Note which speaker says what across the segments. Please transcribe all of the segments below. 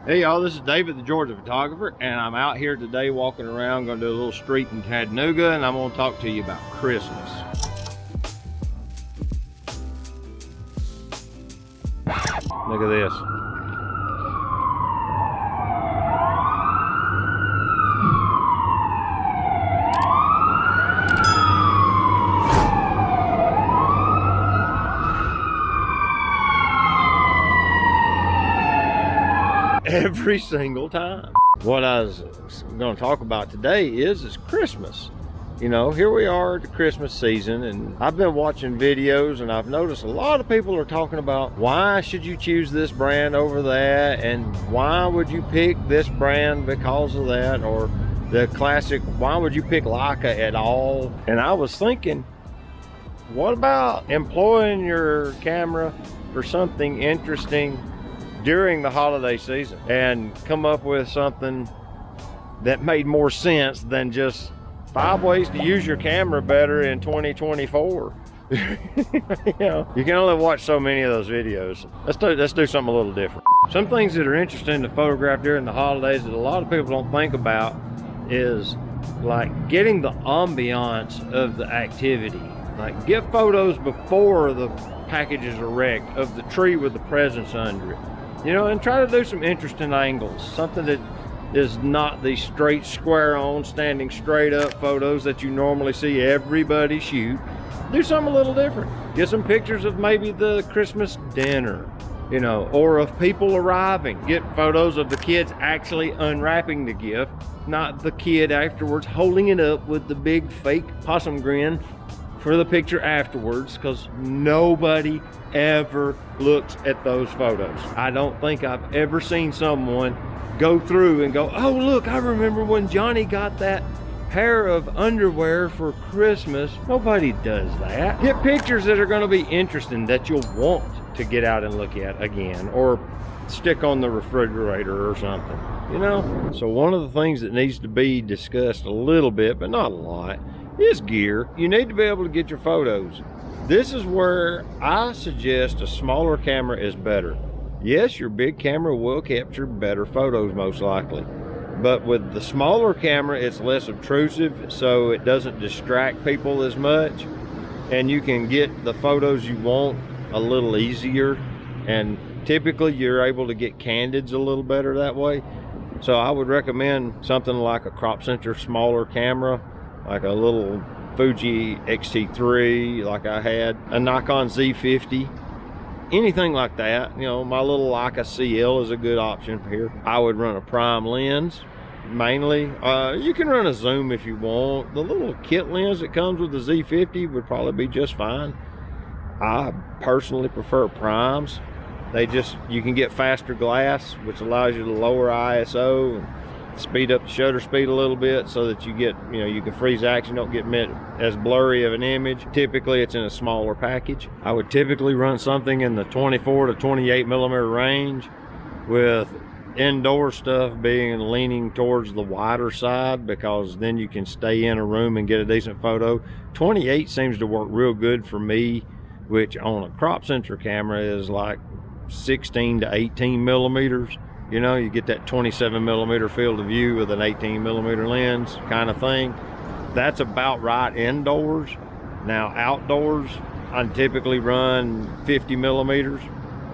Speaker 1: Hey y'all, this is David, the Georgia photographer, and I'm out here today walking around, gonna do a little street in Chattanooga, and I'm gonna talk to you about Christmas. Look at this. Every single time. What I was going to talk about today is Christmas. You know, here we are at the Christmas season, and I've been watching videos, and I've noticed a lot of people are talking about why should you choose this brand over that, and why would you pick this brand because of that, or the classic, why would you pick Leica at all? And I was thinking, what about employing your camera for something interesting during the holiday season and come up with something that made more sense than just 5 ways to use your camera better in 2024. You know, you can only watch so many of those videos. Let's do something a little different. Some things that are interesting to photograph during the holidays that a lot of people don't think about is like getting the ambiance of the activity. Like, get photos before the packages are wrecked of the tree with the presents under it. You know, and try to do some interesting angles, something that is not the straight square on standing straight up photos that you normally see everybody shoot. Do something a little different. Get some pictures of maybe the Christmas dinner, you know, or of people arriving. Get photos of the kids actually unwrapping the gift, not the kid afterwards holding it up with the big fake possum grin for the picture afterwards, because nobody ever looks at those photos. I don't think I've ever seen someone go through and go, oh look, I remember when Johnny got that pair of underwear for Christmas. Nobody does that. Get pictures that are going to be interesting, that you'll want to get out and look at again, or stick on the refrigerator or something, you know? So one of the things that needs to be discussed a little bit, but not a lot, is gear. You need to be able to get your photos. This is where I suggest a smaller camera is better. Yes, your big camera will capture better photos most likely, but with the smaller camera it's less obtrusive, so it doesn't distract people as much, and you can get the photos you want a little easier, and typically you're able to get candids a little better that way. So I would recommend something like a crop center smaller camera, like a little Fuji X-T3 like I had, a Nikon Z50, anything like that. You know, my little Leica CL is a good option here. I would run a prime lens mainly. You can run a zoom if you want. The little kit lens that comes with the Z50 would probably be just fine. I personally prefer primes. You can get faster glass, which allows you to lower ISO and speed up the shutter speed a little bit, so that you get, you know, you can freeze action, don't get as blurry of an image. Typically it's in a smaller package. I would typically run something in the 24 to 28 millimeter range, with indoor stuff being leaning towards the wider side, because then you can stay in a room and get a decent photo. 28 seems to work real good for me, which on a crop center camera is like 16 to 18 millimeters. You know, you get that 27 millimeter field of view with an 18 millimeter lens kind of thing. That's about right indoors. Now outdoors, I typically run 50 millimeters.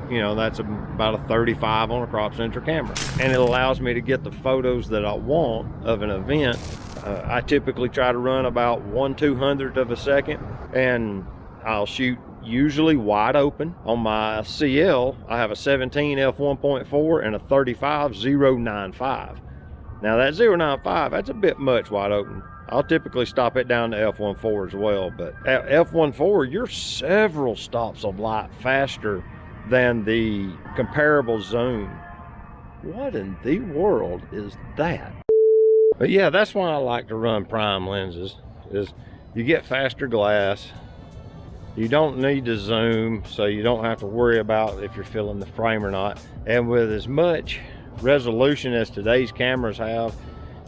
Speaker 1: You know, that's about a 35 on a crop center camera. And it allows me to get the photos that I want of an event. I typically try to run about 1/200th of a second, and I'll shoot usually wide open. On my CL, I have a 17 f1.4 and a 35 0.95. Now that 0.95, that's a bit much wide open. I'll typically stop it down to f1.4 as well, but at f1.4, you're several stops of light faster than the comparable zoom. What in the world is that? But yeah, that's why I like to run prime lenses, is you get faster glass. You don't need to zoom, so you don't have to worry about if you're filling the frame or not. And with as much resolution as today's cameras have,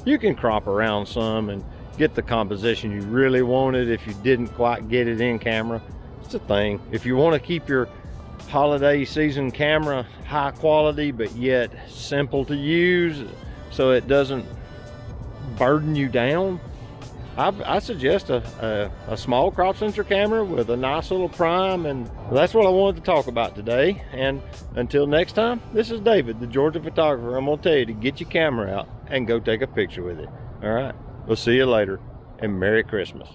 Speaker 1: you can crop around some and get the composition you really wanted if you didn't quite get it in camera. It's a thing. If you want to keep your holiday season camera, high quality but yet simple to use so it doesn't burden you down, I suggest a small crop sensor camera with a nice little prime, and that's what I wanted to talk about today. And until next time, this is David, the Georgia photographer. I'm gonna tell you to get your camera out and go take a picture with it. All right, we'll see you later, and Merry Christmas.